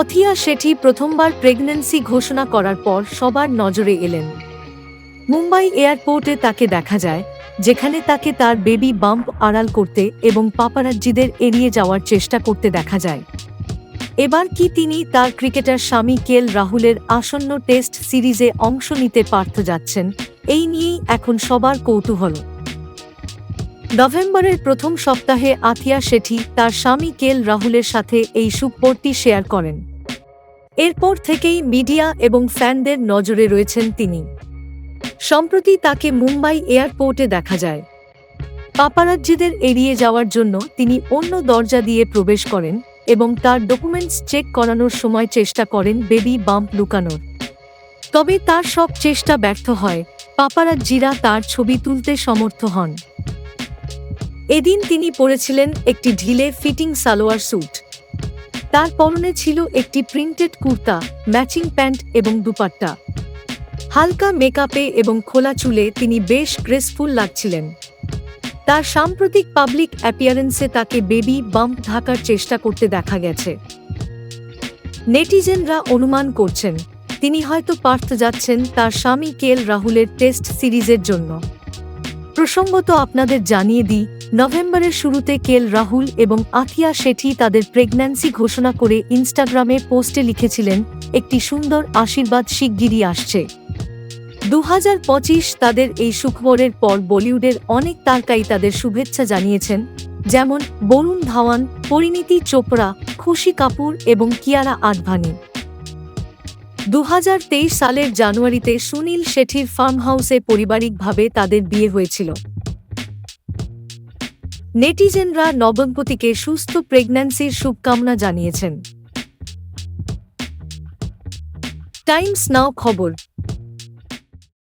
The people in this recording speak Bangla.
অথিয়া শেঠি প্রথমবার প্রেগন্যান্সি ঘোষণা করার পর সবার নজরে এলেন। মুম্বাই এয়ারপোর্টে তাকে দেখা যায়, যেখানে তাকে তার বেবি বাম্প আড়াল করতে এবং পাপারাজ্জিদের এড়িয়ে যাওয়ার চেষ্টা করতে দেখা যায়। এবার কি তিনি তার ক্রিকেটার স্বামী কেএল রাহুলের আসন্ন টেস্ট সিরিজে অংশ নিতে পারতে যাচ্ছেন? এই নিয়েই এখন সবার কৌতূহল। নভেম্বরের প্রথম সপ্তাহে আথিয়া শেঠি তার স্বামী কেএল রাহুলের সাথে এই সুখবরটি শেয়ার করেন। এরপর থেকেই মিডিয়া এবং ফ্যানদের নজরে রয়েছেন তিনি। সম্প্রতি তাকে মুম্বাই এয়ারপোর্টে দেখা যায়। পাপারাজ্জিদের এড়িয়ে যাওয়ার জন্য তিনি অন্য দরজা দিয়ে প্রবেশ করেন এবং তার ডকুমেন্টস চেক করানোর সময় চেষ্টা করেন বেবি বাম্প লুকানোর। তবে তার সব চেষ্টা ব্যর্থ হয়, পাপারাজ্জিরা তার ছবি তুলতে সমর্থ হন। এদিন তিনি পরেছিলেন একটি ঢিলে ফিটিং সালোয়ার স্যুট। তার পরনে ছিল একটি প্রিন্টেড কুর্তা, ম্যাচিং প্যান্ট এবং দুপাট্টা। হালকা মেকআপে এবং খোলা চুলে তিনি বেশ গ্রেসফুল লাগছিলেন। তার সাম্প্রতিক পাবলিক অ্যাপিয়ারেন্সে তাকে বেবি বাম্প ঢাকার চেষ্টা করতে দেখা গেছে। নেটিজেনরা অনুমান করছেন তিনি হয়তো পার্থ যাচ্ছেন তার স্বামী কেএল রাহুলের টেস্ট সিরিজের জন্য। প্রসঙ্গত আপনাদের জানিয়ে দিই, নভেম্বরের শুরুতে কেএল রাহুল এবং আথিয়া শেঠি তাদের প্রেগন্যান্সি ঘোষণা করে ইনস্টাগ্রামে পোস্টে লিখেছিলেন, একটি সুন্দর আশীর্বাদ শিগগিরই আসছে। 2025 তাদের এই সুখবরের পর বলিউডের অনেক তারকাই তাদের শুভেচ্ছা জানিয়েছেন, যেমন বরুণ ধাওয়ান, পরিণীতি চোপড়া, খুশি কাপুর এবং কিয়ারা আডভানি। 2023 সালের জানুয়ারিতে সুনীল শেঠির ফার্ম হাউসে পারিবারিকভাবে তাদের বিয়ে হয়েছিল। নেটিজেনরা নবদম্পতিকে সুস্থ প্রেগন্যান্সির শুভকামনা জানিয়েছেন। টাইমস নাও খবর।